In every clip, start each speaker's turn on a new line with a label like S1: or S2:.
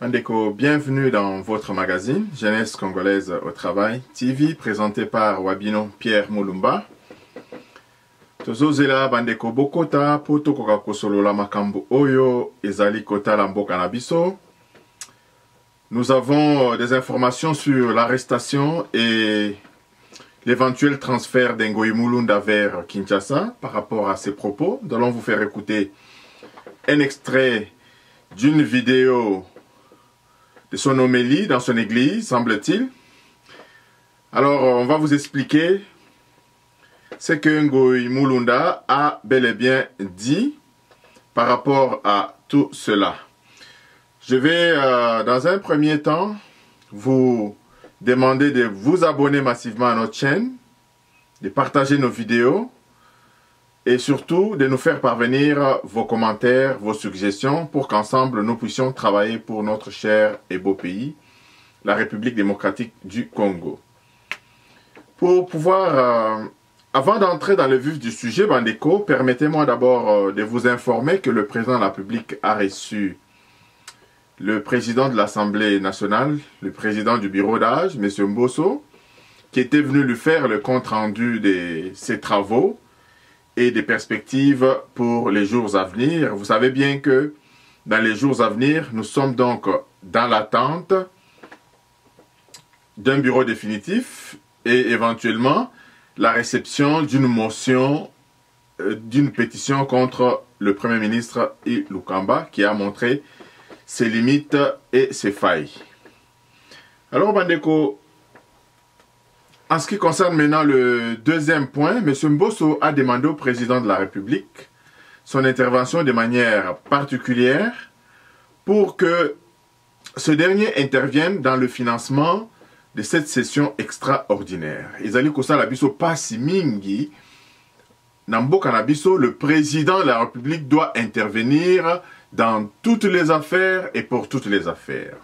S1: Andeko, bienvenue dans votre magazine Jeunesse Congolaise au Travail TV, présenté par Wabino Pierre Mulumba. Tozozela bandeko bokota poto koka kosolola makambo oyo ezali kota la mboka na biso. Nous avons des informations sur l'arrestation et l'éventuel transfert d'Ngoyi Mulunda vers Kinshasa par rapport à ses propos. Nous allons vous faire écouter un extrait d'une vidéo de son homélie dans son église, semble-t-il. Alors, on va vous expliquer ce que Ngoyi Mulunda a bel et bien dit par rapport à tout cela. Je vais, dans un premier temps, vous demander de vous abonner massivement à notre chaîne, de partager nos vidéos et surtout de nous faire parvenir vos commentaires, vos suggestions pour qu'ensemble nous puissions travailler pour notre cher et beau pays, la République démocratique du Congo. Pour pouvoir, avant d'entrer dans le vif du sujet, Bandeko, permettez-moi d'abord de vous informer que le président de la République a reçu le président de l'Assemblée nationale, le président du bureau d'âge, M. Mbosso, qui était venu lui faire le compte-rendu de ses travaux et des perspectives pour les jours à venir. Vous savez bien que dans les jours à venir, nous sommes donc dans l'attente d'un bureau définitif et éventuellement la réception d'une motion, d'une pétition contre le Premier ministre Ilukamba qui a montré ses limites et ses failles. Alors Bandeko, en ce qui concerne maintenant le deuxième point, M. Mbosso a demandé au président de la République son intervention de manière particulière pour que ce dernier intervienne dans le financement de cette session extraordinaire. Izali kosala biso pasi mingi, Namboka na biso, le président de la République doit intervenir dans toutes les affaires et pour toutes les affaires.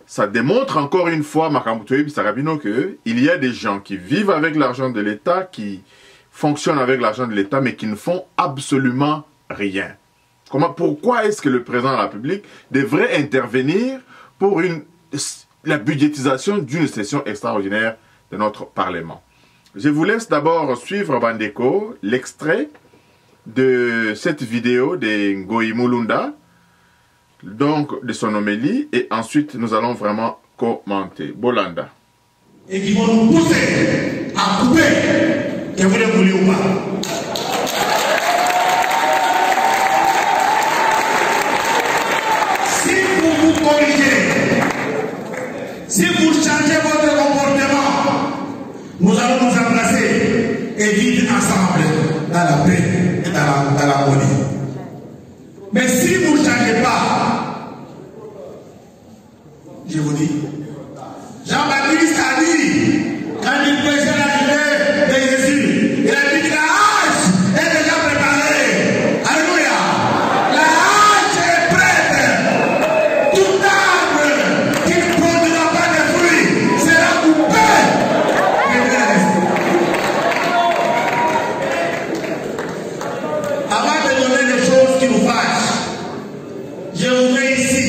S1: Ça démontre encore une fois, Makambutoyebi Sarabino, qu'il y a des gens qui vivent avec l'argent de l'État, qui fonctionnent avec l'argent de l'État, mais qui ne font absolument rien. Pourquoi est-ce que le président de la République devrait intervenir pour la budgétisation d'une session extraordinaire de notre Parlement? Je vous laisse d'abord suivre, Bandeko, l'extrait de cette vidéo de Ngoyi Mulunda, donc de son homélie, et ensuite nous allons vraiment commenter. Bolanda.
S2: Et qui vont nous pousser à couper, que vous ne voulez pas. Si vous vous corrigez, si vous changez votre comportement, nous allons nous embrasser et vivre ensemble dans la paix et dans l'harmonie. Mais si vous ne changez pas, je vous dis, Jean-Baptiste a dit, quand il prêchait l'arrivée de Jésus, il a dit que la hache est déjà préparée. Alléluia. La hache est prête. Tout arbre qui ne produira pas de fruits sera coupé. Avant de donner les choses qui nous fâchent, je voudrais ici,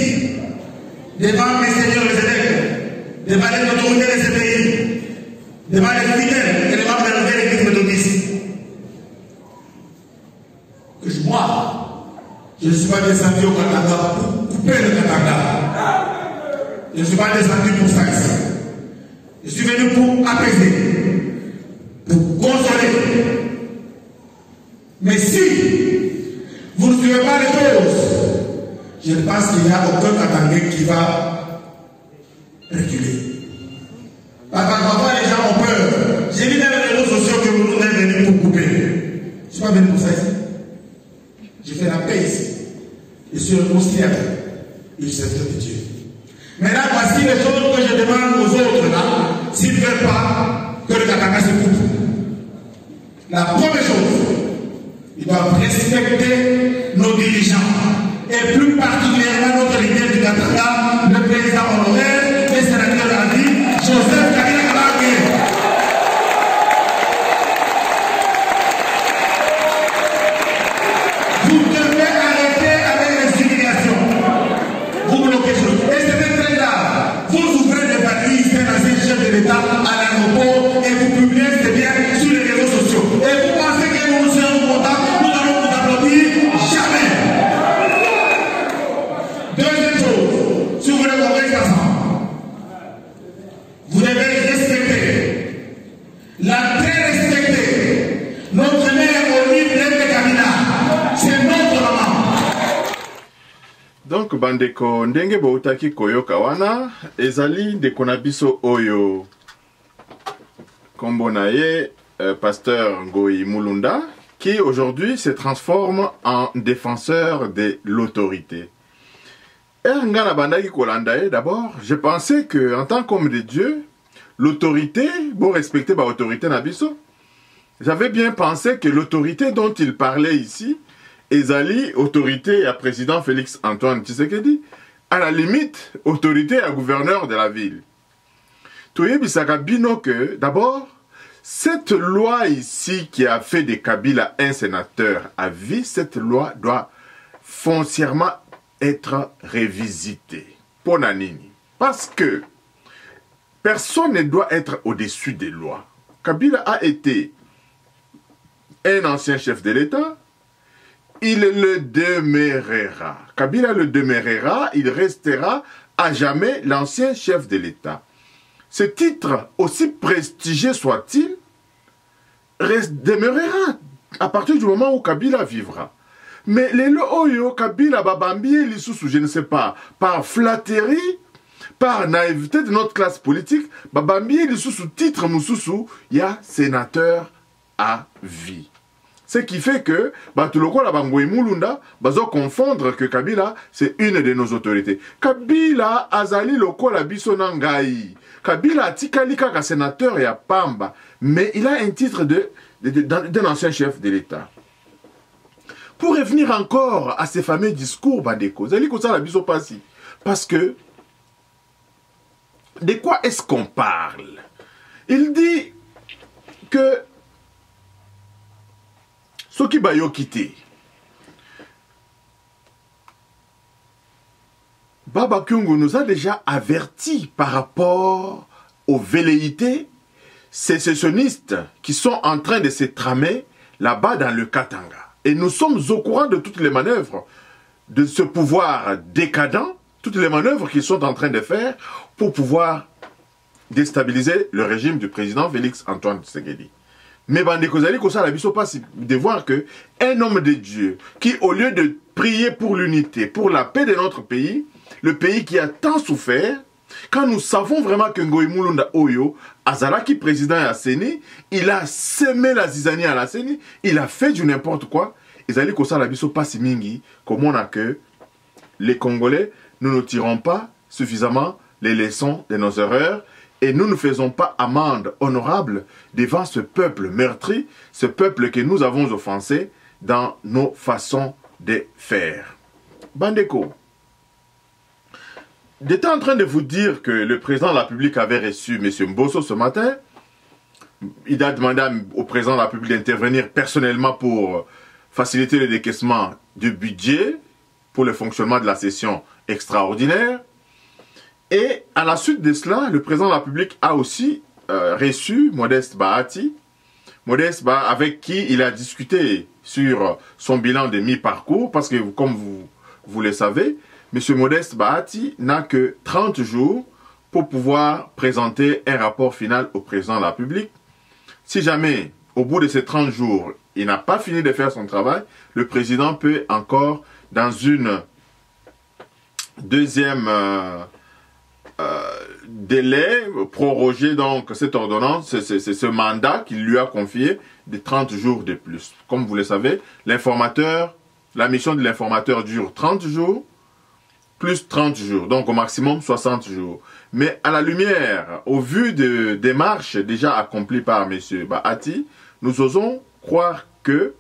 S2: devant mes seigneurs les évêques, devant les autorités de ce pays, devant les fidèles et les membres de la nouvelle église méthodiste, que moi, je ne suis pas descendu au Katanga pour couper le Katanga. Je ne suis pas descendu pour ça ici. Je suis venu pour apaiser, pour consoler. Mais si vous ne suivez pas les choses, je pense qu'il n'y a aucun Katangais qui va reculer. Parfois les gens ont peur. J'ai vu dans les réseaux sociaux que vous êtes venus pour couper. Je ne suis pas venu pour ça ici. Je fais la paix ici. Je suis un considéré, une serviteur de Dieu. Maintenant, voici les choses que je demande aux autres là, s'ils ne veulent pas que le Katanga se coupe. La première chose, ils doivent respecter nos dirigeants. Et plus particulièrement notre leader du Katanga, le président honoraire, le sénateur à vie, Joseph Kabila Kabange. Vous devez arrêter avec les humiliations. Vous bloquez.
S1: Donc bandeko ndenge boutaki koyoka wana ezali ndeko na biso oyo kombo na ye pasteur Ngoyi Mulunda qui aujourd'hui se transforme en défenseur de l'autorité. D'abord, je pensais que en tant qu'homme de Dieu, l'autorité, bon respecter l'autorité nabiso. J'avais bien pensé que l'autorité dont il parlait ici, ezali autorité à président Félix Antoine Tshisekedi, à la limite autorité à gouverneur de la ville. Toye bisaka bino que d'abord cette loi ici qui a fait de Kabila un sénateur à vie, cette loi doit foncièrement être révisitée. Pour Nanini. Parce que personne ne doit être au-dessus des lois. Kabila a été un ancien chef de l'État. Il le demeurera. Kabila le demeurera, il restera à jamais l'ancien chef de l'État. Ce titre, aussi prestigieux soit-il, demeurera à partir du moment où Kabila vivra. Mais les Oyo, Kabila, Babambi, Lissoussou, je ne sais pas, par flatterie, par naïveté de notre classe politique, Babambi, Lissoussou, titre Moussoussou, il y a sénateur à vie. Ce qui fait que, Batuloko la Ngoyi Mulunda, bazo confondre que Kabila, c'est une de nos autorités. Kabila, Azali Loko la Bisonangaï. Kabila a tikali kaka sénateur et à Pamba, mais il a un titre d'un ancien chef de l'État. Pour revenir encore à ces fameux discours, Bandeko, Zali Kosa la Biso Passi, parce que de quoi est-ce qu'on parle? Il dit que Soki Bayo quitté. Baba Kyungu nous a déjà avertis par rapport aux velléités sécessionnistes qui sont en train de se tramer là-bas dans le Katanga. Et nous sommes au courant de toutes les manœuvres de ce pouvoir décadent, toutes les manœuvres qu'ils sont en train de faire pour pouvoir déstabiliser le régime du président Félix Antoine Tshisekedi. Mais Bandekozali Kosa la biso passe de voir que un homme de Dieu qui, au lieu de prier pour l'unité, pour la paix de notre pays, le pays qui a tant souffert, quand nous savons vraiment que Ngoyi Mulunda Oyo, Azalaki président à la CENI, il a semé la zizanie à la CENI, il a fait du n'importe quoi. Ezali Kosa la biso passe mingi, comme on a que les Congolais, nous ne tirons pas suffisamment les leçons de nos erreurs. Et nous ne faisons pas amende honorable devant ce peuple meurtri, ce peuple que nous avons offensé dans nos façons de faire. Bandeko, j'étais en train de vous dire que le président de la République avait reçu M. Mbosso ce matin. Il a demandé au président de la République d'intervenir personnellement pour faciliter le décaissement du budget pour le fonctionnement de la session extraordinaire. Et à la suite de cela, le président de la République a aussi reçu Modeste Bahati, avec qui il a discuté sur son bilan de mi-parcours, parce que comme vous le savez, M. Modeste Bahati n'a que 30 jours pour pouvoir présenter un rapport final au président de la République. Si jamais, au bout de ces 30 jours, il n'a pas fini de faire son travail, le président peut encore, dans une deuxième délai, proroger donc cette ordonnance, c'est ce mandat qu'il lui a confié de 30 jours de plus. Comme vous le savez, l'informateur, la mission de l'informateur dure 30 jours, plus 30 jours, donc au maximum 60 jours. Mais à la lumière, au vu des démarches déjà accomplies par M. Bahati, nous osons croire que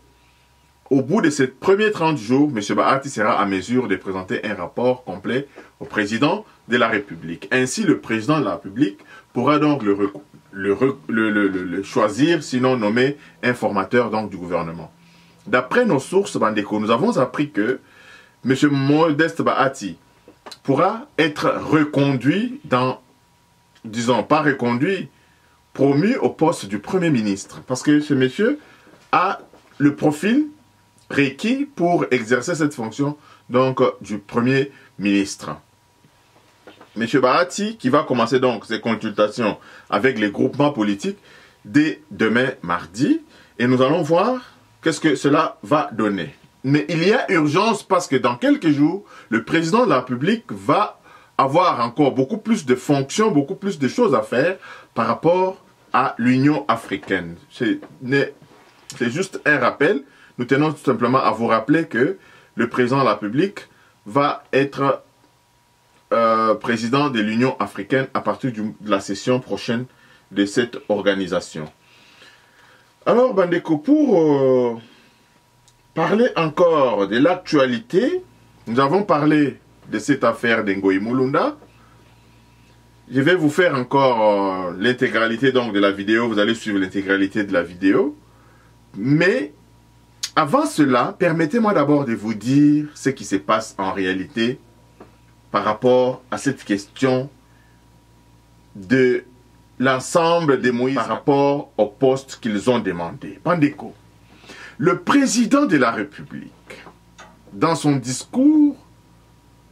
S1: au bout de ces premiers 30 jours, M. Bahati sera à mesure de présenter un rapport complet au président de la République. Ainsi, le président de la République pourra donc le choisir, sinon nommer informateur donc, du gouvernement. D'après nos sources, Bandeko, nous avons appris que M. Modeste Bahati pourra être reconduit dans, disons, pas reconduit, promu au poste du Premier ministre. Parce que ce monsieur a le profil requis pour exercer cette fonction donc du Premier ministre. M. Bahati qui va commencer donc ses consultations avec les groupements politiques dès demain mardi et nous allons voir qu'est-ce que cela va donner. Mais il y a urgence parce que dans quelques jours, le président de la République va avoir encore beaucoup plus de fonctions, beaucoup plus de choses à faire par rapport à l'Union africaine. C'est juste un rappel. Nous tenons tout simplement à vous rappeler que le président de la République va être président de l'Union africaine à partir de la session prochaine de cette organisation. Alors, Bandeko, pour parler encore de l'actualité, nous avons parlé de cette affaire d'Ngoï Mulunda. Je vais vous faire encore l'intégralité donc de la vidéo. Vous allez suivre l'intégralité de la vidéo. Mais avant cela, permettez-moi d'abord de vous dire ce qui se passe en réalité par rapport à cette question de l'ensemble des Moïse par rapport au poste qu'ils ont demandé. Bandeko, le président de la République, dans son discours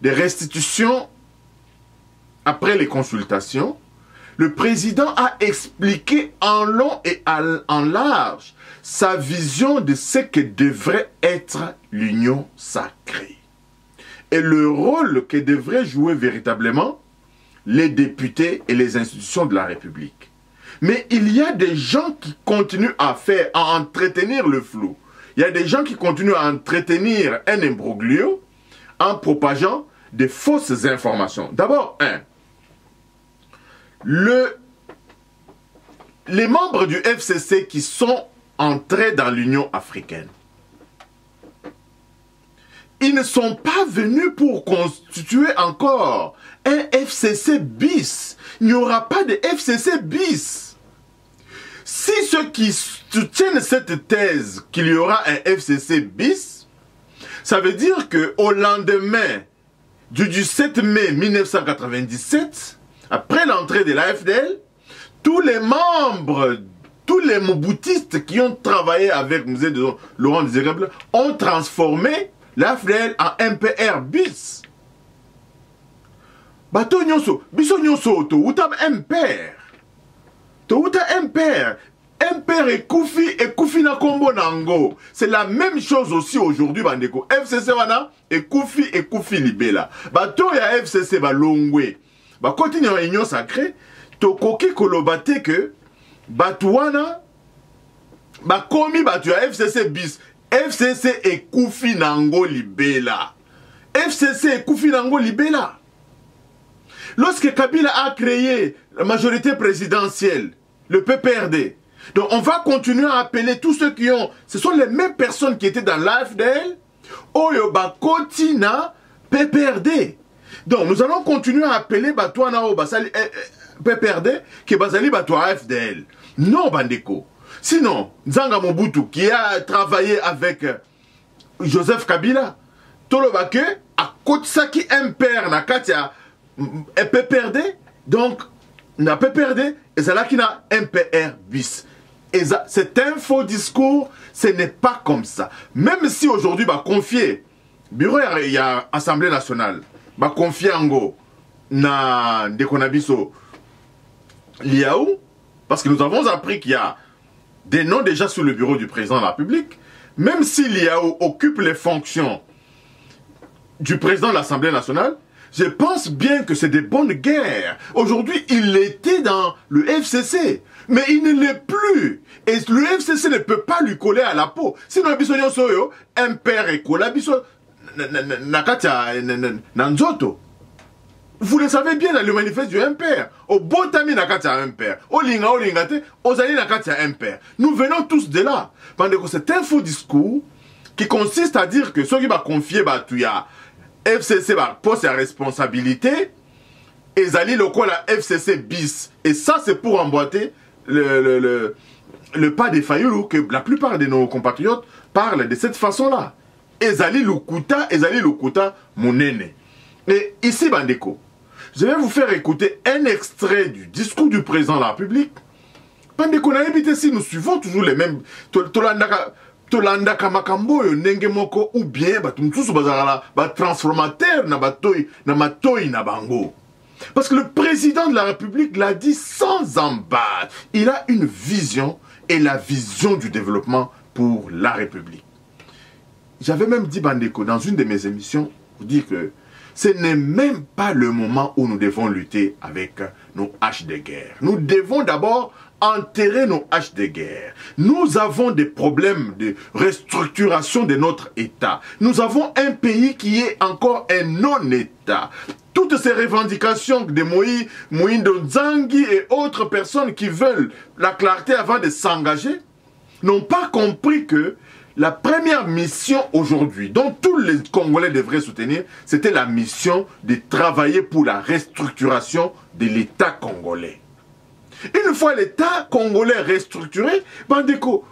S1: de restitution après les consultations, le président a expliqué en long et en large sa vision de ce que devrait être l'union sacrée et le rôle que devraient jouer véritablement les députés et les institutions de la République. Mais il y a des gens qui continuent à entretenir le flou. Il y a des gens qui continuent à entretenir un imbroglio en propageant de fausses informations. D'abord, les membres du FCC qui sont entrés dans l'Union africaine, ils ne sont pas venus pour constituer encore un FCC bis. Il n'y aura pas de FCC bis. Si ceux qui soutiennent cette thèse qu'il y aura un FCC bis, ça veut dire qu'au lendemain du 17 mai 1997, après l'entrée de l'AFDL, tous les membres, tous les moboutistes qui ont travaillé avec Musée de Laurent Désiré Kabila ont transformé l'AFDL en MPR bis. Bato nyonso, biso nyonso to uta MPR. To uta MPR. MPR et Koufi na kombo nango. C'est la même chose aussi aujourd'hui, bandeko. FCC wana et Koufi libela. Bato ya FCC ba longwe. Ba continue en union sacrée. To koki kolobate que Batouana ba komi batu ya FCC bis. FCC et Koufi nango libela. FCC et Koufi nango libela. Lorsque Kabila a créé la majorité présidentielle, le PPRD, donc on va continuer à appeler tous ceux qui ont... Ce sont les mêmes personnes qui étaient dans l'AFDL, Oyo Bakotina PPRD. Donc nous allons continuer à appeler Batouana au Basali PPRD qui est Basali Batou AFDL. Non, Bandeko. Sinon, Nzanga Mobutu qui a travaillé avec Joseph Kabila, Tolobake, à Kotsaki MPR, Nakatia, PPRD, donc, na PPRD, et c'est là qu'il y a MPR bis. Et c'est un faux discours, ce n'est pas comme ça. Même si aujourd'hui, bah, confier, bureau, il y a Assemblée nationale, bah, confier en go, na Dekonabiso, Liaou, parce que nous avons appris qu'il y a des noms déjà sur le bureau du président de la République, même si Liaou occupe les fonctions du président de l'Assemblée nationale, je pense bien que c'est des bonnes guerres. Aujourd'hui, il était dans le FCC, mais il ne l'est plus. Et le FCC ne peut pas lui coller à la peau. Sinon, Bissonio Soyo, un père et cola, Nakatia Nanzoto. Vous le savez bien dans le manifeste du MPR. Au Botami Nakatia MPR. Au Linga, au Lingate, aux Alliés Nakatia MPR. Nous venons tous de là. Pendant que c'est un faux discours qui consiste à dire que ceux qui vont confier Batouya, FCC pose sa responsabilité et Zali lokola FCC bis. Et ça, c'est pour emboîter le pas des Fayoulou que la plupart de nos compatriotes parlent de cette façon-là. Ezali Lukuta Mounene. Et ici, Bandeko, je vais vous faire écouter un extrait du discours du président de la République. Bandeko, si nous suivons toujours les mêmes... Tolanda Kamakambo yo ndenge moko ou bien batumtusu bazala ba transformateur na batoi na matoi na bango. Parce que le président de la République l'a dit sans embâche. Il a une vision et la vision du développement pour la République. j'avais même dit, Bandeko, dans une de mes émissions, vous dire que ce n'est même pas le moment où nous devons lutter avec nos haches de guerre. Nous devons d'abord enterrer nos haches de guerre. Nous avons des problèmes de restructuration de notre État. Nous avons un pays qui est encore un non-État. Toutes ces revendications de Moïndo Nzangi et autres personnes qui veulent la clarté avant de s'engager n'ont pas compris que la première mission aujourd'hui, dont tous les Congolais devraient soutenir, c'était la mission de travailler pour la restructuration de l'État congolais. Une fois l'État congolais restructuré, Bandeko,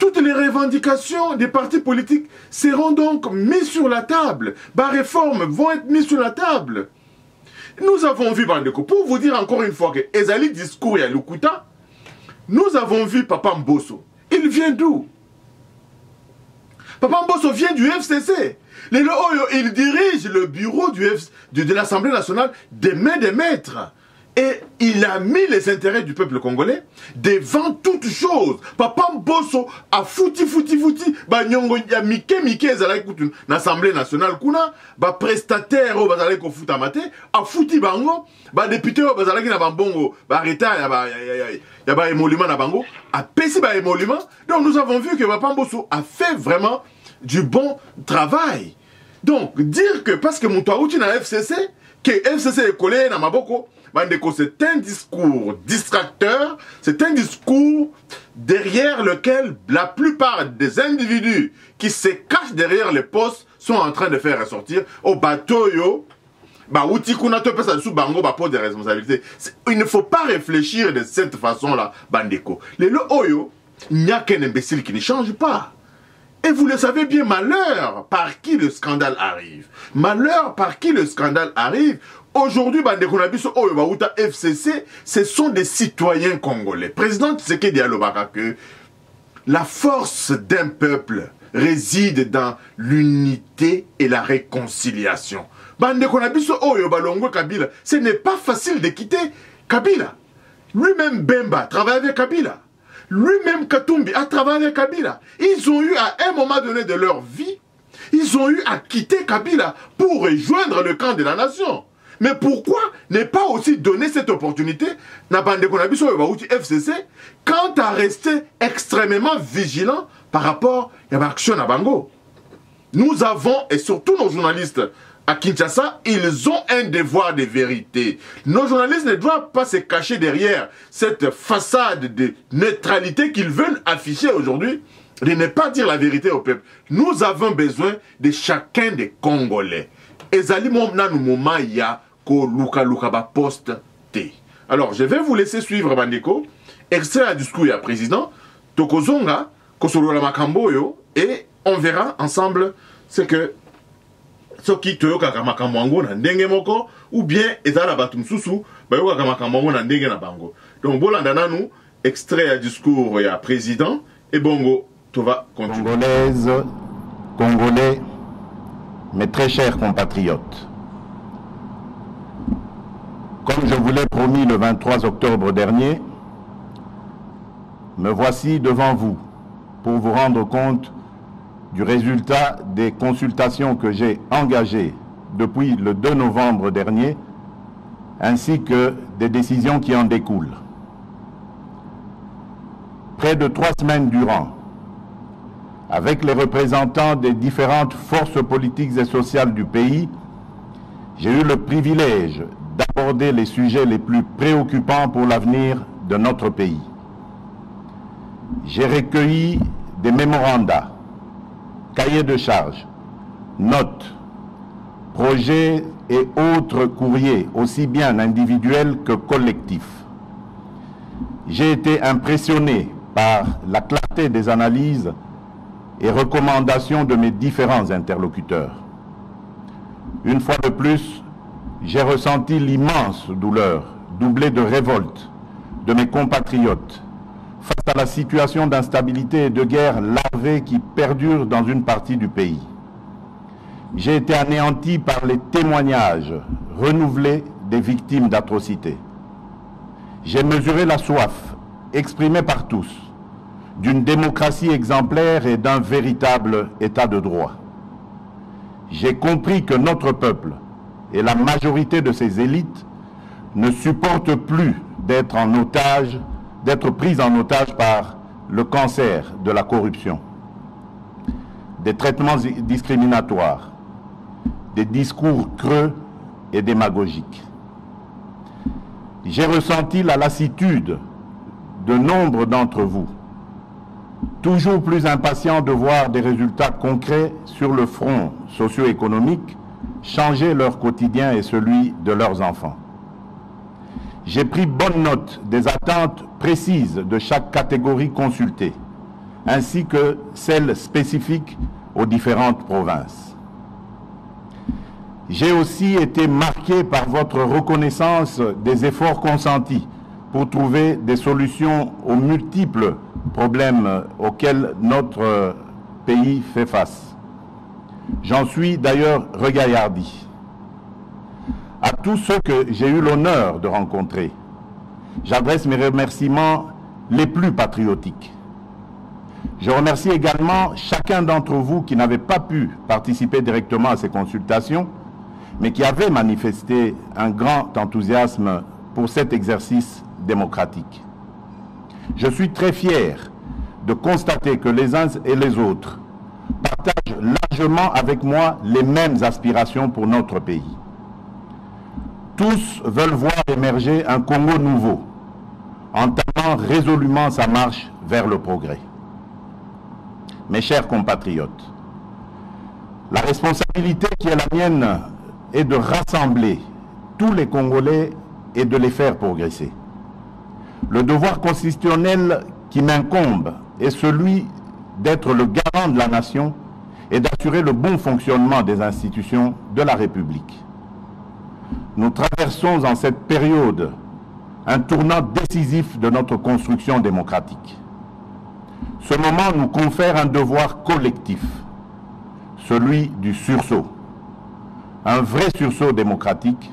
S1: toutes les revendications des partis politiques seront donc mises sur la table. Les réformes vont être mises sur la table. Nous avons vu, Bandeko, pour vous dire encore une fois que Ezali discours et à Lukuta, nous avons vu Papa Mbosso. Il vient d'où? Papa Mbosso vient du FCC. Il dirige le bureau de l'Assemblée nationale des mains des maîtres. Et il a mis les intérêts du peuple congolais devant toute chose. Papa Mbosso a fouti. Ba nyongo ya mike ezalaki kutu l'Assemblée nationale kuna. Ba prestataire o bazalaki ko futa mate. A fouti bango. Ba député o bazalaki na bambongo. Ba reta ya ba émolument na bango. A pesi ba émolument. Donc nous avons vu que Papa Mbosso a fait vraiment du bon travail. Donc dire que parce que Moutouaouti na FCC, que FCC est collé na Maboko, c'est un discours distracteur, c'est un discours derrière lequel la plupart des individus qui se cachent derrière les postes sont en train de faire ressortir au bateau yo. Il ne faut pas réfléchir de cette façon-là, Bandeko. Les Oyo, il n'y a qu'un imbécile qui ne change pas. Et vous le savez bien, malheur par qui le scandale arrive. Malheur par qui le scandale arrive. Aujourd'hui, FCC, ce sont des citoyens congolais. Président Tshisekedi Alobaka que la force d'un peuple réside dans l'unité et la réconciliation. Ce n'est pas facile de quitter Kabila. Lui-même Bemba travaille avec Kabila. Lui-même Katumbi a travaillé avec Kabila. Ils ont eu à un moment donné de leur vie, ils ont eu à quitter Kabila pour rejoindre le camp de la nation. Mais pourquoi ne pas aussi donner cette opportunité na bande konabiso FCC quant à rester extrêmement vigilant par rapport à l'action à Bango? Nous avons, et surtout nos journalistes à Kinshasa, ils ont un devoir de vérité. Nos journalistes ne doivent pas se cacher derrière cette façade de neutralité qu'ils veulent afficher aujourd'hui, de ne pas dire la vérité au peuple. Nous avons besoin de chacun des Congolais. Ezali momna nou moment ya ko luka ba poste te. Alors, je vais vous laisser suivre Bandeko, extrait à discours à président, Tokozonga, Kosolola Makamboyo, et on verra ensemble ce que soki toyokaka makambo yango na ndenge moko ou bien ezala bato mosusu bayokaka makambo yango na ndenge na bango. Donc bolanda nanu extrait à discours ya président et bongo to va continuer.
S3: Congolaises, Congolais, mes très chers compatriotes, comme je vous l'ai promis le 23 octobre dernier, me voici devant vous pour vous rendre compte du résultat des consultations que j'ai engagées depuis le 2 novembre dernier, ainsi que des décisions qui en découlent. Près de 3 semaines durant, avec les représentants des différentes forces politiques et sociales du pays, j'ai eu le privilège d'aborder les sujets les plus préoccupants pour l'avenir de notre pays. J'ai recueilli des mémorandas, cahiers de charges, notes, projets et autres courriers, aussi bien individuels que collectifs. J'ai été impressionné par la clarté des analyses et recommandations de mes différents interlocuteurs. Une fois de plus, j'ai ressenti l'immense douleur, doublée de révolte, de mes compatriotes face à la situation d'instabilité et de guerre larvée qui perdure dans une partie du pays. J'ai été anéanti par les témoignages renouvelés des victimes d'atrocités. J'ai mesuré la soif exprimée par tous d'une démocratie exemplaire et d'un véritable état de droit. J'ai compris que notre peuple et la majorité de ses élites ne supportent plus d'être pris en otage par le cancer de la corruption, des traitements discriminatoires, des discours creux et démagogiques. J'ai ressenti la lassitude de nombre d'entre vous, toujours plus impatients de voir des résultats concrets sur le front socio-économique changer leur quotidien et celui de leurs enfants. J'ai pris bonne note des attentes précises de chaque catégorie consultée, ainsi que celles spécifiques aux différentes provinces. J'ai aussi été marqué par votre reconnaissance des efforts consentis pour trouver des solutions aux multiples problèmes auxquels notre pays fait face. J'en suis d'ailleurs regaillardi. À tous ceux que j'ai eu l'honneur de rencontrer, j'adresse mes remerciements les plus patriotiques. Je remercie également chacun d'entre vous qui n'avait pas pu participer directement à ces consultations, mais qui avait manifesté un grand enthousiasme pour cet exercice démocratique. Je suis très fier de constater que les uns et les autres partagent largement avec moi les mêmes aspirations pour notre pays. Tous veulent voir émerger un Congo nouveau, entamant résolument sa marche vers le progrès. Mes chers compatriotes, la responsabilité qui est la mienne est de rassembler tous les Congolais et de les faire progresser. Le devoir constitutionnel qui m'incombe est celui d'être le garant de la nation et d'assurer le bon fonctionnement des institutions de la République. Nous traversons en cette période un tournant décisif de notre construction démocratique. Ce moment nous confère un devoir collectif, celui du sursaut. Un vrai sursaut démocratique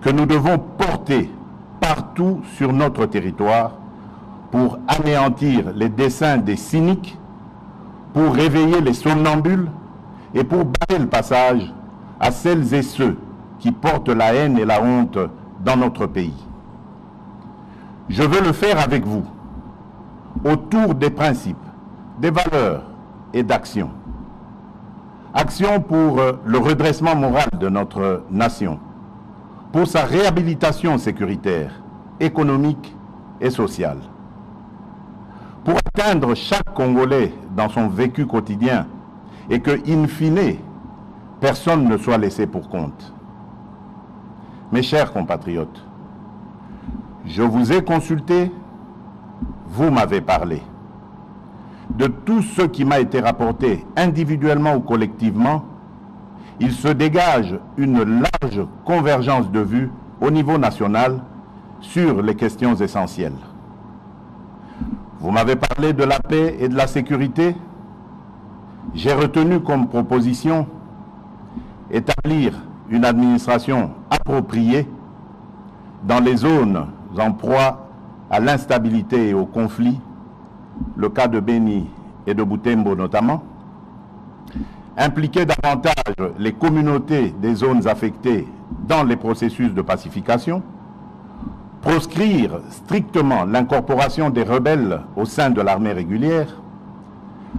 S3: que nous devons porter partout sur notre territoire pour anéantir les desseins des cyniques, pour réveiller les somnambules et pour barrer le passage à celles et ceux qui portent la haine et la honte dans notre pays. Je veux le faire avec vous, autour des principes, des valeurs et d'actions. Action pour le redressement moral de notre nation, pour sa réhabilitation sécuritaire, économique et sociale. Pour atteindre chaque Congolais dans son vécu quotidien et que, in fine, personne ne soit laissé pour compte. Mes chers compatriotes, je vous ai consulté, vous m'avez parlé. De tout ce qui m'a été rapporté individuellement ou collectivement, il se dégage une large convergence de vues au niveau national sur les questions essentielles. Vous m'avez parlé de la paix et de la sécurité. J'ai retenu comme proposition établir une administration appropriée dans les zones en proie à l'instabilité et au conflit, le cas de Beni et de Butembo notamment, impliquer davantage les communautés des zones affectées dans les processus de pacification, proscrire strictement l'incorporation des rebelles au sein de l'armée régulière,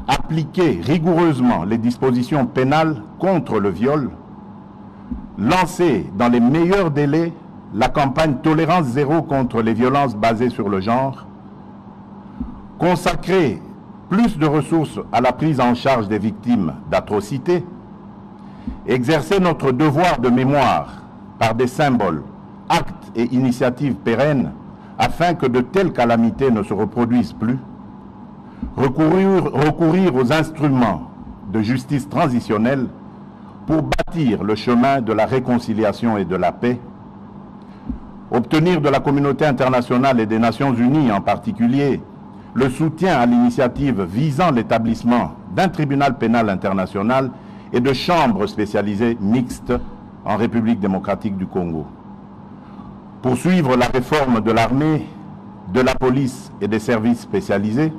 S3: appliquer rigoureusement les dispositions pénales contre le viol, lancer dans les meilleurs délais la campagne Tolérance zéro contre les violences basées sur le genre, consacrer plus de ressources à la prise en charge des victimes d'atrocités, exercer notre devoir de mémoire par des symboles, actes et initiatives pérennes afin que de telles calamités ne se reproduisent plus, recourir aux instruments de justice transitionnelle pour bâtir le chemin de la réconciliation et de la paix, obtenir de la communauté internationale et des Nations Unies en particulier le soutien à l'initiative visant l'établissement d'un tribunal pénal international et de chambres spécialisées mixtes en République démocratique du Congo. Poursuivre la réforme de l'armée, de la police et des services spécialisés,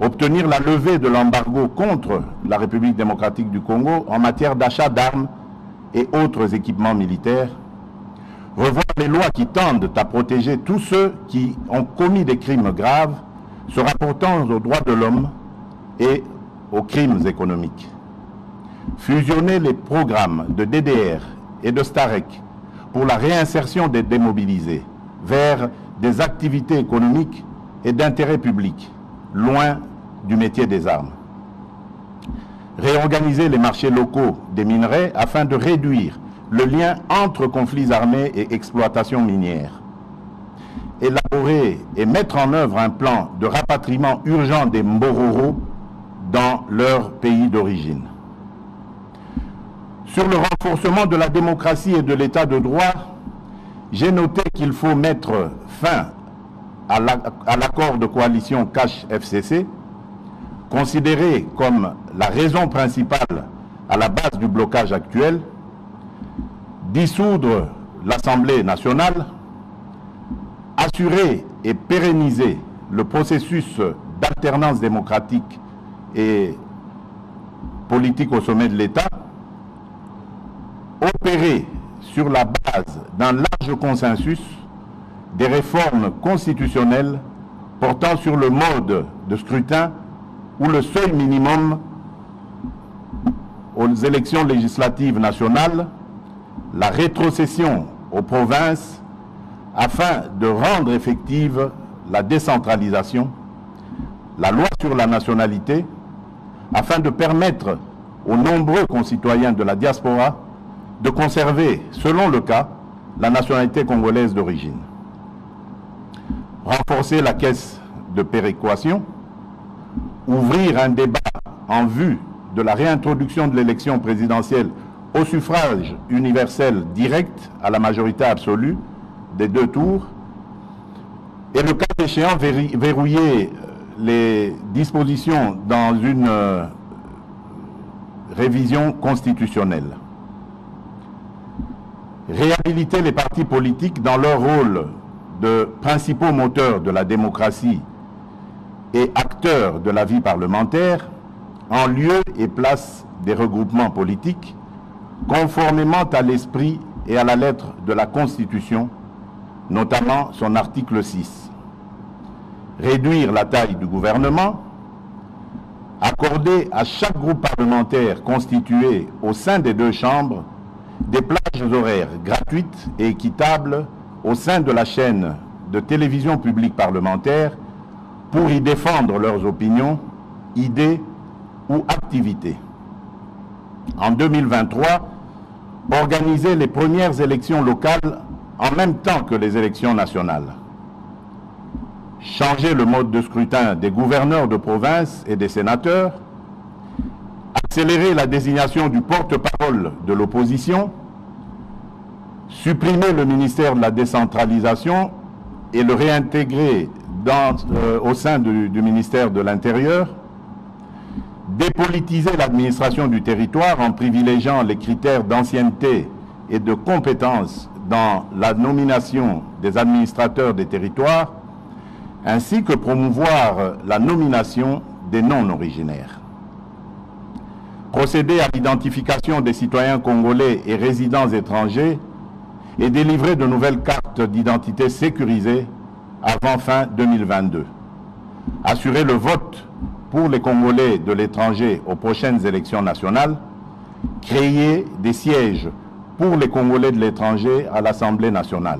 S3: obtenir la levée de l'embargo contre la République démocratique du Congo en matière d'achat d'armes et autres équipements militaires, revoir les lois qui tendent à protéger tous ceux qui ont commis des crimes graves se rapportant aux droits de l'homme et aux crimes économiques. Fusionner les programmes de DDR et de STAREC pour la réinsertion des démobilisés vers des activités économiques et d'intérêt public, loin du métier des armes. Réorganiser les marchés locaux des minerais afin de réduire le lien entre conflits armés et exploitation minière. Élaborer et mettre en œuvre un plan de rapatriement urgent des Mbororo dans leur pays d'origine. Sur le renforcement de la démocratie et de l'état de droit, j'ai noté qu'il faut mettre fin à l'accord de coalition Cash-FCC, considéré comme la raison principale à la base du blocage actuel, dissoudre l'Assemblée nationale, assurer et pérenniser le processus d'alternance démocratique et politique au sommet de l'État, opérer sur la base d'un large consensus des réformes constitutionnelles portant sur le mode de scrutin ou le seuil minimum aux élections législatives nationales, la rétrocession aux provinces afin de rendre effective la décentralisation, la loi sur la nationalité, afin de permettre aux nombreux concitoyens de la diaspora de conserver, selon le cas, la nationalité congolaise d'origine. Renforcer la caisse de péréquation, ouvrir un débat en vue de la réintroduction de l'élection présidentielle au suffrage universel direct à la majorité absolue des 2 tours, et le cas échéant verrouiller les dispositions dans une révision constitutionnelle. Réhabiliter les partis politiques dans leur rôle de principaux moteurs de la démocratie et acteurs de la vie parlementaire, en lieu et place des regroupements politiques, conformément à l'esprit et à la lettre de la Constitution, notamment son article 6. Réduire la taille du gouvernement, accorder à chaque groupe parlementaire constitué au sein des 2 chambres des plages horaires gratuites et équitables au sein de la chaîne de télévision publique parlementaire pour y défendre leurs opinions, idées ou activités. En 2023, organiser les premières élections locales en même temps que les élections nationales. Changer le mode de scrutin des gouverneurs de province et des sénateurs. Accélérer la désignation du porte-parole de l'opposition. Supprimer le ministère de la décentralisation et le réintégrer au sein du ministère de l'Intérieur. Dépolitiser l'administration du territoire en privilégiant les critères d'ancienneté et de compétence dans la nomination des administrateurs des territoires, ainsi que promouvoir la nomination des non-originaires. Procéder à l'identification des citoyens congolais et résidents étrangers et délivrer de nouvelles cartes d'identité sécurisées avant fin 2022. Assurer le vote pour les Congolais de l'étranger aux prochaines élections nationales, créer des sièges pour les Congolais de l'étranger à l'Assemblée nationale.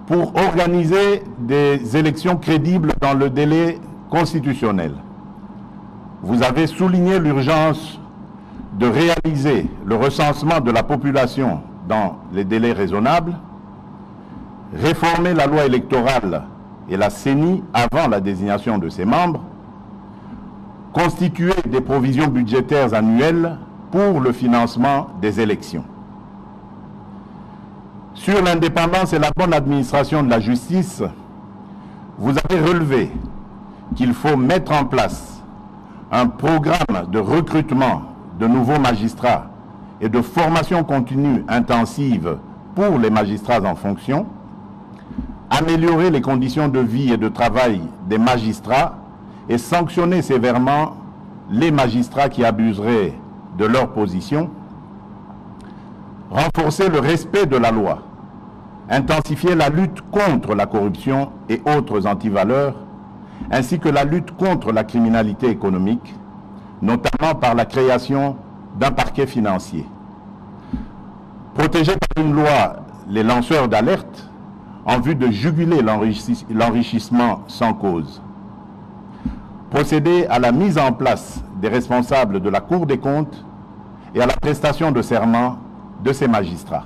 S3: Pour organiser des élections crédibles dans le délai constitutionnel, vous avez souligné l'urgence de réaliser le recensement de la population dans les délais raisonnables, réformer la loi électorale et la CENI avant la désignation de ses membres, constituer des provisions budgétaires annuelles pour le financement des élections. Sur l'indépendance et la bonne administration de la justice, vous avez relevé qu'il faut mettre en place un programme de recrutement de nouveaux magistrats et de formation continue intensive pour les magistrats en fonction, améliorer les conditions de vie et de travail des magistrats et sanctionner sévèrement les magistrats qui abuseraient de leur position, renforcer le respect de la loi, intensifier la lutte contre la corruption et autres antivaleurs, ainsi que la lutte contre la criminalité économique, notamment par la création d'un parquet financier. Protéger par une loi les lanceurs d'alerte en vue de juguler l'enrichissement sans cause. Procéder à la mise en place des responsables de la Cour des comptes et à la prestation de serment de ces magistrats.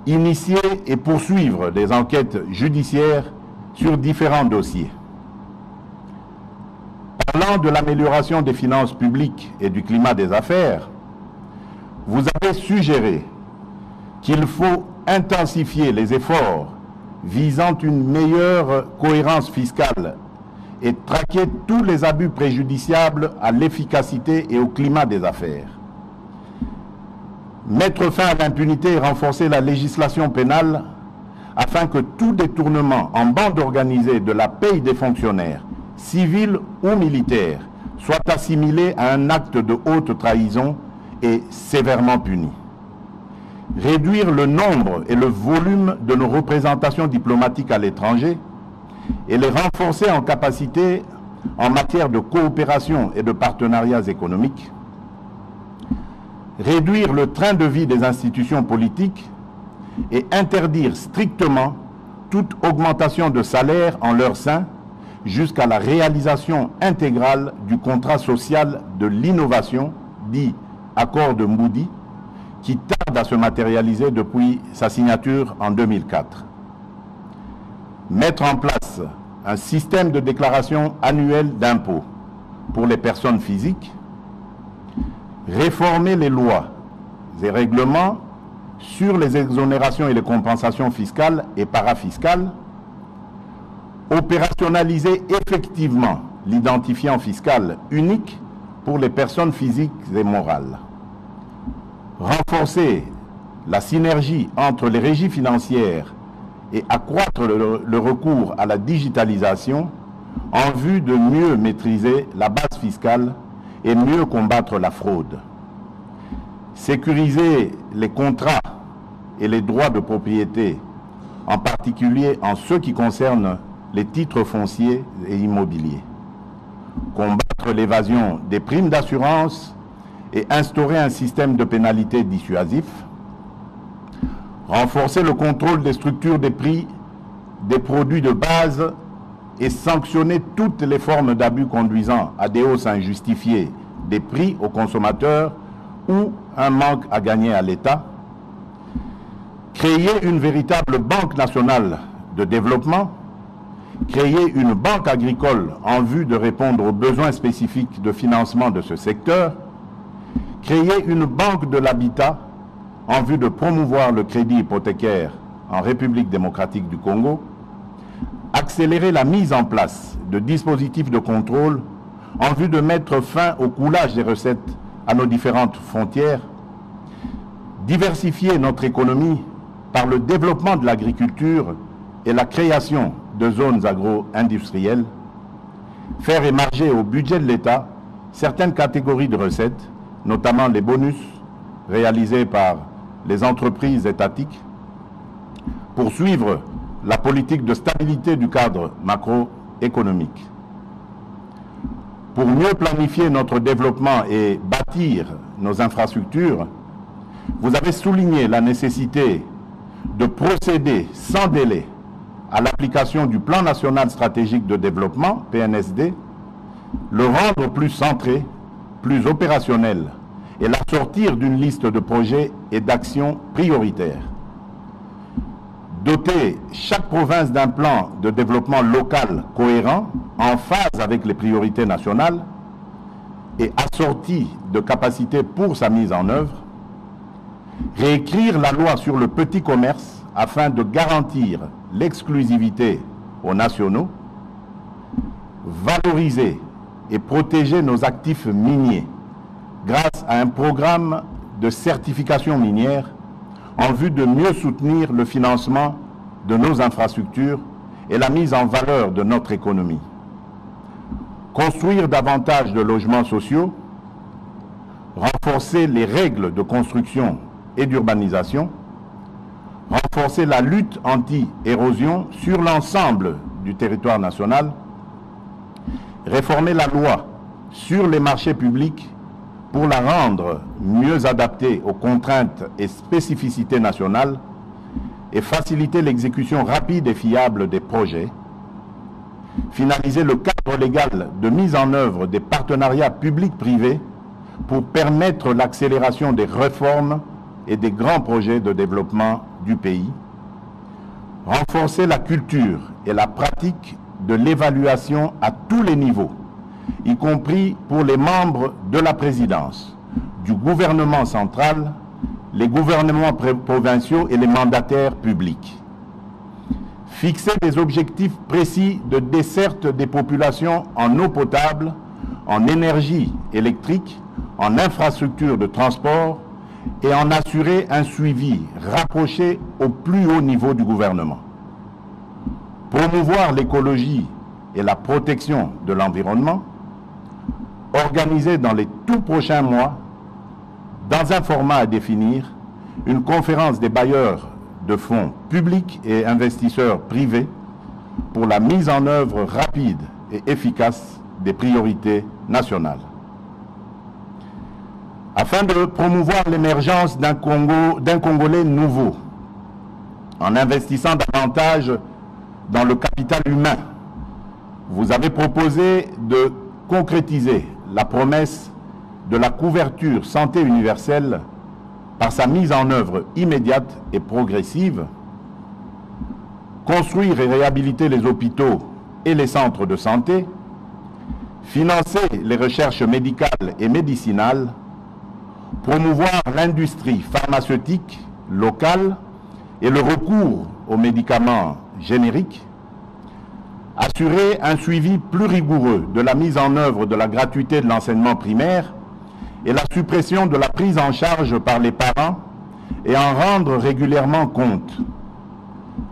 S3: Initier et poursuivre des enquêtes judiciaires sur différents dossiers. Parlant de l'amélioration des finances publiques et du climat des affaires, vous avez suggéré qu'il faut intensifier les efforts visant une meilleure cohérence fiscale et traquer tous les abus préjudiciables à l'efficacité et au climat des affaires. Mettre fin à l'impunité et renforcer la législation pénale afin que tout détournement en bande organisée de la paye des fonctionnaires, civils ou militaires, soit assimilé à un acte de haute trahison et sévèrement puni. Réduire le nombre et le volume de nos représentations diplomatiques à l'étranger et les renforcer en capacité en matière de coopération et de partenariats économiques. Réduire le train de vie des institutions politiques et interdire strictement toute augmentation de salaire en leur sein jusqu'à la réalisation intégrale du contrat social de l'innovation, dit accord de Moody, qui tarde à se matérialiser depuis sa signature en 2004. Mettre en place un système de déclaration annuelle d'impôts pour les personnes physiques, réformer les lois et règlements sur les exonérations et les compensations fiscales et parafiscales, opérationnaliser effectivement l'identifiant fiscal unique pour les personnes physiques et morales, renforcer la synergie entre les régies financières et accroître le recours à la digitalisation en vue de mieux maîtriser la base fiscale et mieux combattre la fraude. Sécuriser les contrats et les droits de propriété, en particulier en ce qui concerne les titres fonciers et immobiliers. Combattre l'évasion des primes d'assurance et instaurer un système de pénalité dissuasif. Renforcer le contrôle des structures des prix des produits de base et sanctionner toutes les formes d'abus conduisant à des hausses injustifiées des prix aux consommateurs ou un manque à gagner à l'État. Créer une véritable banque nationale de développement, créer une banque agricole en vue de répondre aux besoins spécifiques de financement de ce secteur, créer une banque de l'habitat en vue de promouvoir le crédit hypothécaire en République démocratique du Congo, accélérer la mise en place de dispositifs de contrôle en vue de mettre fin au coulage des recettes à nos différentes frontières, diversifier notre économie par le développement de l'agriculture et la création de zones agro-industrielles, faire émerger au budget de l'État certaines catégories de recettes, notamment les bonus réalisés par les entreprises étatiques, poursuivre la politique de stabilité du cadre macroéconomique. Pour mieux planifier notre développement et bâtir nos infrastructures, vous avez souligné la nécessité de procéder sans délai à l'application du Plan national stratégique de développement, PNSD, le rendre plus centré, plus opérationnel et l'assortir d'une liste de projets et d'actions prioritaires. Doter chaque province d'un plan de développement local cohérent, en phase avec les priorités nationales et assorti de capacités pour sa mise en œuvre. Réécrire la loi sur le petit commerce afin de garantir l'exclusivité aux nationaux. Valoriser et protéger nos actifs miniers grâce à un programme de certification minière en vue de mieux soutenir le financement de nos infrastructures et la mise en valeur de notre économie. Construire davantage de logements sociaux, renforcer les règles de construction et d'urbanisation, renforcer la lutte anti-érosion sur l'ensemble du territoire national, réformer la loi sur les marchés publics pour la rendre mieux adaptée aux contraintes et spécificités nationales et faciliter l'exécution rapide et fiable des projets, finaliser le cadre légal de mise en œuvre des partenariats publics-privés pour permettre l'accélération des réformes et des grands projets de développement du pays, renforcer la culture et la pratique de l'évaluation à tous les niveaux, y compris pour les membres de la présidence, du gouvernement central, les gouvernements provinciaux et les mandataires publics. Fixer des objectifs précis de desserte des populations en eau potable, en énergie électrique, en infrastructures de transport et en assurer un suivi rapproché au plus haut niveau du gouvernement. Promouvoir l'écologie et la protection de l'environnement, organiser dans les tout prochains mois, dans un format à définir, une conférence des bailleurs de fonds publics et investisseurs privés pour la mise en œuvre rapide et efficace des priorités nationales. Afin de promouvoir l'émergence d'un Congolais nouveau, en investissant davantage dans le capital humain, vous avez proposé de concrétiser la promesse de la couverture santé universelle par sa mise en œuvre immédiate et progressive, construire et réhabiliter les hôpitaux et les centres de santé, financer les recherches médicales et médicinales, promouvoir l'industrie pharmaceutique locale et le recours aux médicaments génériques, assurer un suivi plus rigoureux de la mise en œuvre de la gratuité de l'enseignement primaire et la suppression de la prise en charge par les parents et en rendre régulièrement compte,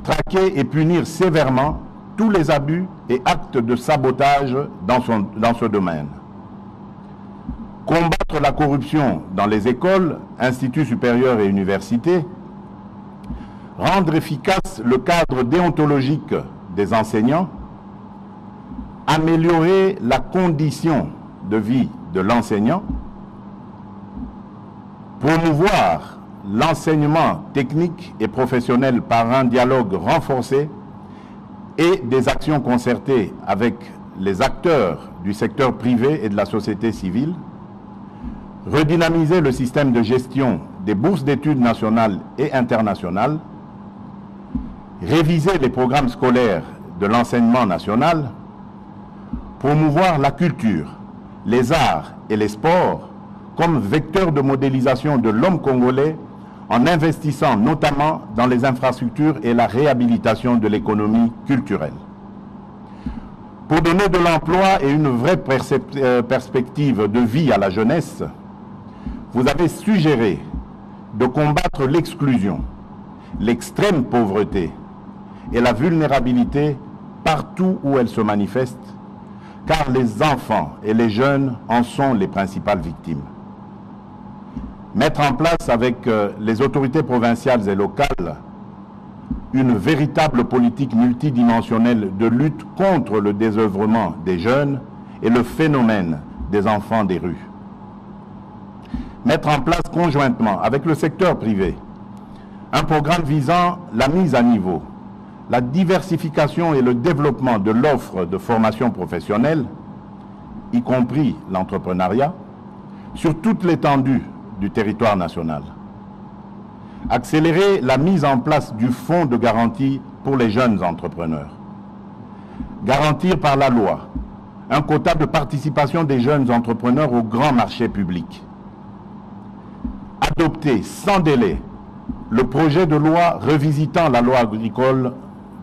S3: traquer et punir sévèrement tous les abus et actes de sabotage dans ce domaine. Combattre la corruption dans les écoles, instituts supérieurs et universités, rendre efficace le cadre déontologique des enseignants, améliorer la condition de vie de l'enseignant, promouvoir l'enseignement technique et professionnel par un dialogue renforcé et des actions concertées avec les acteurs du secteur privé et de la société civile, redynamiser le système de gestion des bourses d'études nationales et internationales, réviser les programmes scolaires de l'enseignement national, promouvoir la culture, les arts et les sports comme vecteur de modélisation de l'homme congolais en investissant notamment dans les infrastructures et la réhabilitation de l'économie culturelle. Pour donner de l'emploi et une vraie perspective de vie à la jeunesse, vous avez suggéré de combattre l'exclusion, l'extrême pauvreté et la vulnérabilité partout où elle se manifeste, car les enfants et les jeunes en sont les principales victimes. Mettre en place avec les autorités provinciales et locales une véritable politique multidimensionnelle de lutte contre le désœuvrement des jeunes et le phénomène des enfants des rues. Mettre en place conjointement avec le secteur privé un programme visant la mise à niveau, la diversification et le développement de l'offre de formation professionnelle, y compris l'entrepreneuriat, sur toute l'étendue du territoire national. Accélérer la mise en place du fonds de garantie pour les jeunes entrepreneurs. Garantir par la loi un quota de participation des jeunes entrepreneurs au grand marché public. Adopter sans délai le projet de loi revisitant la loi agricole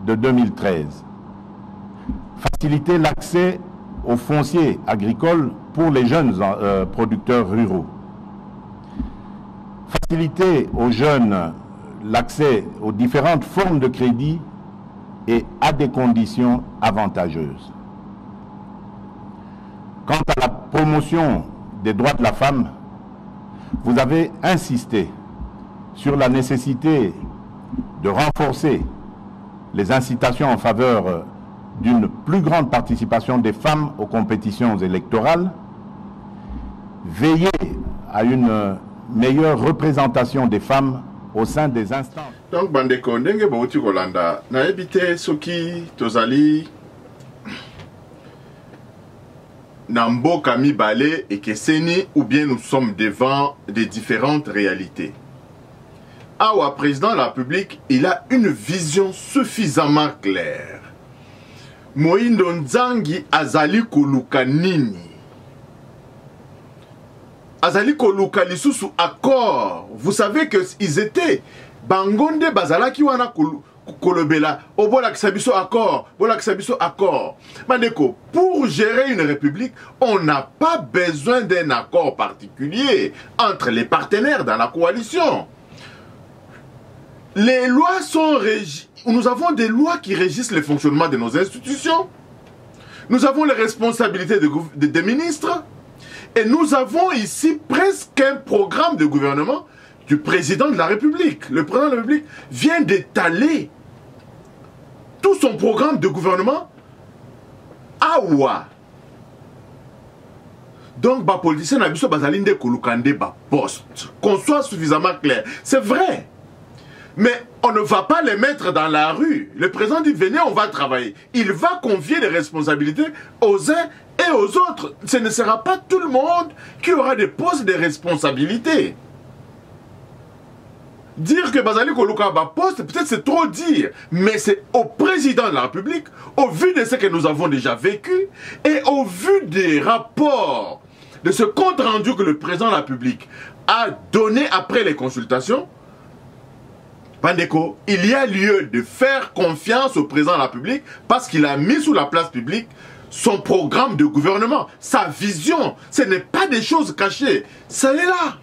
S3: de 2013. Faciliter l'accès au foncier agricole pour les jeunes producteurs ruraux. Faciliter aux jeunes l'accès aux différentes formes de crédit et à des conditions avantageuses. Quant à la promotion des droits de la femme, vous avez insisté sur la nécessité de renforcer les incitations en faveur d'une plus grande participation des femmes aux compétitions électorales, veiller à une meilleure représentation des femmes au sein des instances.
S1: Donc, bandeko, ndenge bauti kolanda, na ebite soki tozali Namboka mibale et Keseni, ou bien nous sommes devant des différentes réalités. Awa, président de la République, il a une vision suffisamment claire. Moïndo Nzangi azali koluka nini. Azali koluka lisusu accord. Vous savez qu'ils étaient Bangonde Bazalaki wana kolobela. Obola kisabiso accord. Bola kisabiso accord. Mandeko, pour gérer une république, on n'a pas besoin d'un accord particulier entre les partenaires dans la coalition. Les lois sont régies. Nous avons des lois qui régissent le fonctionnement de nos institutions. Nous avons les responsabilités des ministres. Et nous avons ici presque un programme de gouvernement du président de la République. Le président de la République vient d'étaler tout son programme de gouvernement à Ouah. Donc, les politiciens n'ont pas besoin de kolukande ba poste. Qu'on soit suffisamment clair. C'est vrai. Mais on ne va pas les mettre dans la rue. Le président dit, venez, on va travailler. Il va confier les responsabilités aux uns et aux autres. Ce ne sera pas tout le monde qui aura des postes de responsabilité. Dire que Bazali Koluka ba poste, peut-être c'est trop dire. Mais c'est au président de la République, au vu de ce que nous avons déjà vécu, et au vu des rapports, de ce compte rendu que le président de la République a donné après les consultations, Bandeko, il y a lieu de faire confiance au président de la République parce qu'il a mis sous la place publique son programme de gouvernement, sa vision. Ce n'est pas des choses cachées, ça est là.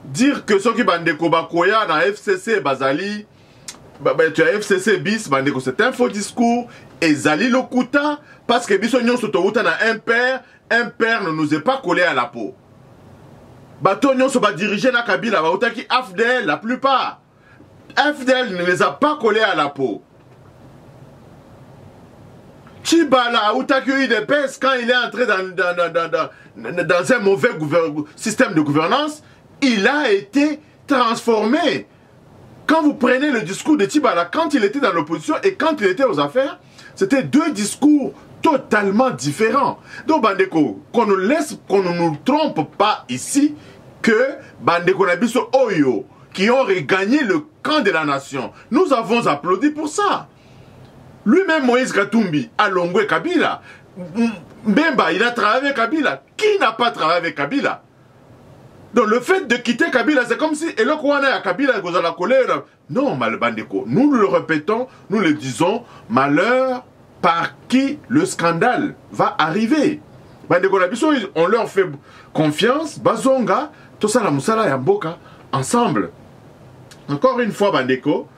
S1: Dire que ceux qui Bandeko Bakoya dans FCC Bazali, tu as FCC bis, Bandeko, c'est un faux discours. Et Zali Lokuta, parce que Bissonion Sotouta n'a un père ne nous est pas collé à la peau. Bato nyonso ba diriger na Kabila ba utaki AFDL la plupart. AFDL ne les a pas collés à la peau. Chibala utaki UDPS quand il est entré dans un mauvais système de gouvernance, il a été transformé. Quand vous prenez le discours de Chibala quand il était dans l'opposition et quand il était aux affaires, c'était deux discours totalement différents. Donc Bandeko, qu'on ne nous trompe pas ici que Bandeko Nabiso Oyo, qui ont regagné le camp de la nation, nous avons applaudi pour ça. Lui-même Moïse Katumbi a Longwe Kabila. Mbemba, il a travaillé avec Kabila. Qui n'a pas travaillé avec Kabila? Donc le fait de quitter Kabila, c'est comme si Elokwana a Kabila et la colère. Non, Malbandeko, nous le répétons, nous le disons, malheur par qui le scandale va arriver. On leur fait confiance, Bazonga, Tosala Musala et Mboka, ensemble. Encore une fois, Bandeko,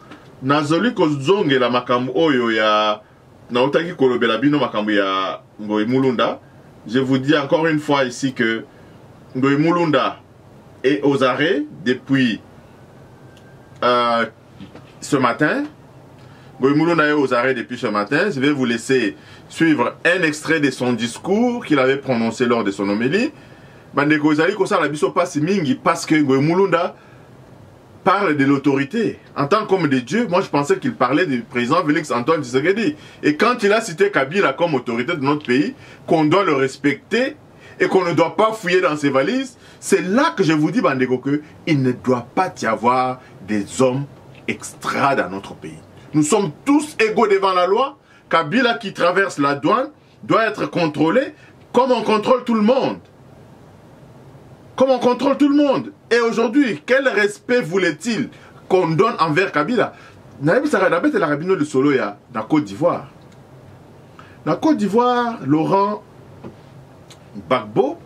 S1: Nazoli Kozonge la Makamu Oyo ya Naotaki Kolobelabino Makamu ya Ngoy Mulunda. Je vous dis encore une fois ici que Ngoy Mulunda est aux arrêts depuis ce matin. Ngoy Mulunda est aux arrêts depuis ce matin. Je vais vous laisser suivre un extrait de son discours qu'il avait prononcé lors de son homélie. Bandeko Zali Kosa la biso passe mingi parce que Ngoy Mulunda parle de l'autorité. En tant qu'homme de Dieu, moi je pensais qu'il parlait du président Félix Antoine Tshisekedi. Et quand il a cité Kabila comme autorité de notre pays, qu'on doit le respecter et qu'on ne doit pas fouiller dans ses valises, c'est là que je vous dis, Bandeko, qu'il ne doit pas y avoir des hommes extra dans notre pays. Nous sommes tous égaux devant la loi. Kabila qui traverse la douane doit être contrôlé comme on contrôle tout le monde. Comme on contrôle tout le monde. Et aujourd'hui, quel respect voulait-il qu'on donne envers Kabila? Naïb Saradabet et la Rabino de Soloya, dans la Côte d'Ivoire. Dans la Côte d'Ivoire, Laurent Gbagbo,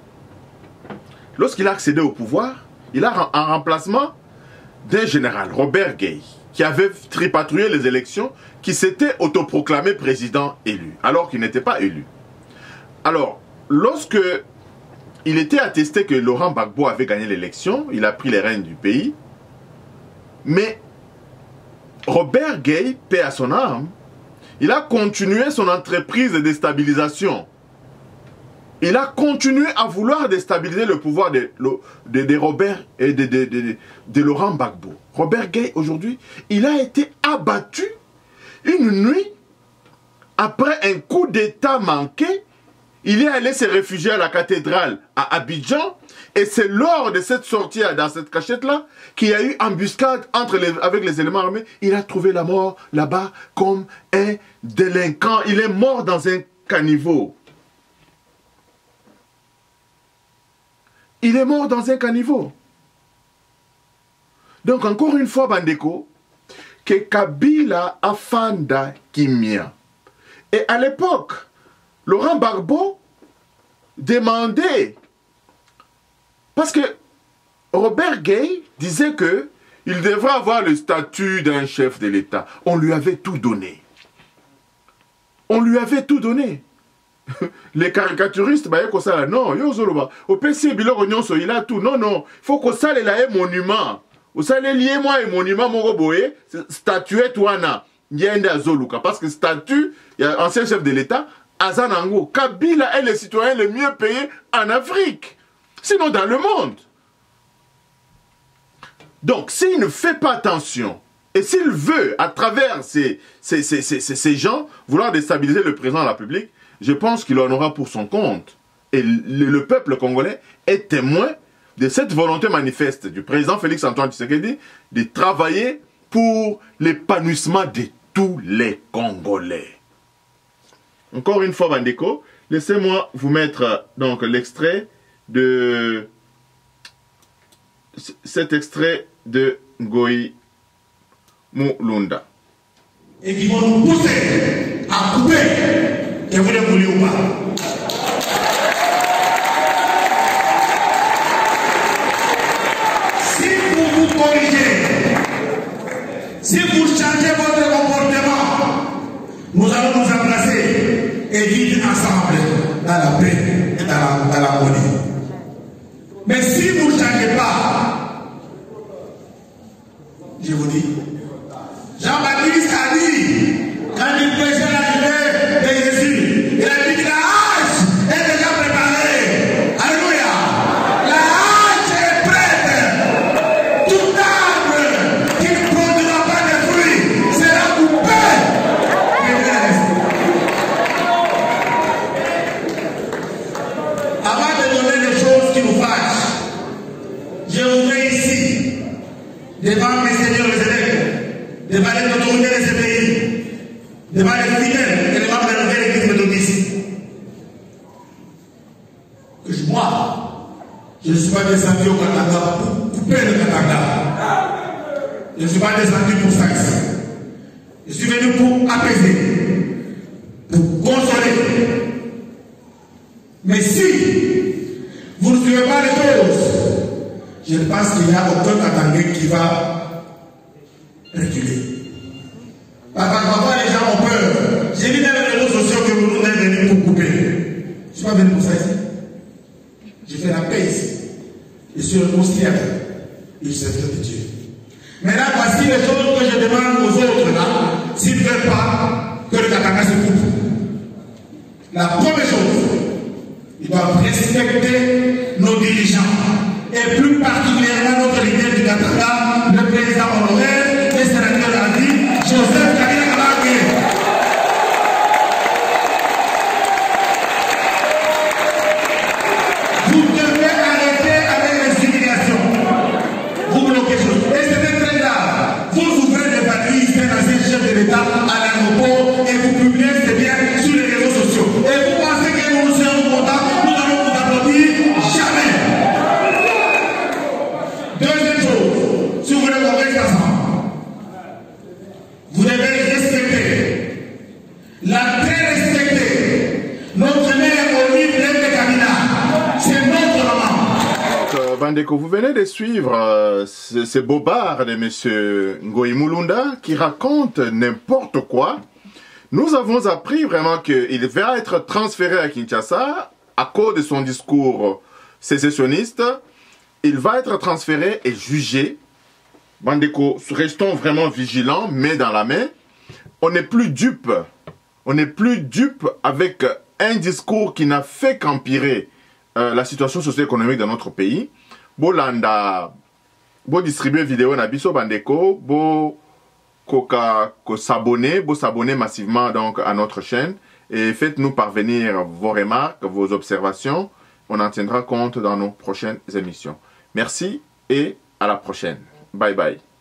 S1: lorsqu'il a accédé au pouvoir, il a un remplacement d'un général, Robert Gueye, qui avait tripatouillé les élections, qui s'était autoproclamé président élu, alors qu'il n'était pas élu. Alors, lorsque il était attesté que Laurent Gbagbo avait gagné l'élection, il a pris les rênes du pays, mais Robert Gueye, paix à son âme, il a continué son entreprise de déstabilisation. Il a continué à vouloir déstabiliser le pouvoir de Robert et de Laurent Gbagbo. Robert Gueye, aujourd'hui, il a été abattu une nuit après un coup d'État manqué. Il est allé se réfugier à la cathédrale à Abidjan. Et c'est lors de cette sortie dans cette cachette-là qu'il y a eu embuscade avec les éléments armés. Il a trouvé la mort là-bas comme un délinquant. Il est mort dans un caniveau. Il est mort dans un caniveau. Donc encore une fois, Bandeko, que Kabila afanda kimia. Et à l'époque, Laurent Gbagbo demandait, parce que Robert Gueye disait que il devrait avoir le statut d'un chef de l'État. On lui avait tout donné. On lui avait tout donné. Les caricaturistes, non, au PC, il a tout. Non, non, il faut que ça ait un monument. Vous allez lier moi un monument, mon boye, statuette wana, parce que statut, il y a ancien chef de l'État, Azanango, Kabila est le citoyen le mieux payé en Afrique, sinon dans le monde. Donc, s'il ne fait pas attention, et s'il veut, à travers ces gens, vouloir déstabiliser le président de la République, je pense qu'il en aura pour son compte. Et le peuple congolais est témoin de cette volonté manifeste du président Félix-Antoine Tshisekedi de travailler pour l'épanouissement de tous les Congolais. Encore une fois, Bandeko, laissez-moi vous mettre donc l'extrait de cet extrait de Ngoï Mulunda.
S2: Et qui vont nous pousser à couper, que vous le voulez ou pas. Si vous vous corrigez, si vous changez votre comportement, nous allons nous embrasser et vivre ensemble dans la paix et dans l'harmonie. Mais si vous ne changez pas, je vous dis, Jean-Baptiste a dit, quand il prêchait l'arrivée de Jésus, il a dit que la hache est déjà préparée. Alléluia. La hache est prête. Tout arbre qui ne produira pas de fruits sera coupé. Avant de donner les choses qui nous fâchent, je voudrais ici, devant mes seigneurs les évêques, devant les autorités de ce pays, devant les fidèles et les membres de la nouvelle église méthodiste, que moi, je ne suis pas descendu au Katanga pour couper le Katanga. Je ne suis pas descendu pour ça ici. Je suis venu pour apaiser, pour consoler. Mais si vous ne suivez pas les choses, je pense qu'il n'y a aucun Katangais qui va reculer. Parfois les gens ont peur. J'ai vu dans les réseaux sociaux que vous nous êtes venus pour couper. Je ne suis pas venu pour ça ici. J'ai fait la paix ici. Je suis un conciliateur et je suis serviteur de Dieu. Maintenant, voici les choses que je demande aux autres là, s'ils ne veulent pas que le Katanga se coupe. La première chose, ils doivent respecter nos dirigeants. Et plus particulièrement notre leader du Katanga, le président honoraire, le sénateur Adi, Joseph Kabila Kabange. Vous devez arrêter avec les humiliations. Vous bloquez choses. Et c'était très grave. Vous ouvrez des valises d'un ancien chef de l'État à l'aéroport et vous publiez ces biens sur les réseaux sociaux. Et vous pensez que nous nous serons contents, nous allons vous applaudir? Jamais. Deuxième chose, si vous voulez qu'on reste ensemble,
S1: Bandeko, vous venez de suivre ces bobards de M. Ngoï Mulunda qui raconte n'importe quoi. Nous avons appris vraiment qu'il va être transféré à Kinshasa à cause de son discours sécessionniste. Il va être transféré et jugé. Bandeko, restons vraiment vigilants, main dans la main. On n'est plus dupe. On n'est plus dupe avec un discours qui n'a fait qu'empirer la situation socio-économique de notre pays. Bolanda, bo distribuer vidéo na biso bandeko, bo s'abonner massivement donc à notre chaîne et faites-nous parvenir vos remarques, vos observations. On en tiendra compte dans nos prochaines émissions. Merci et à la prochaine. Bye bye.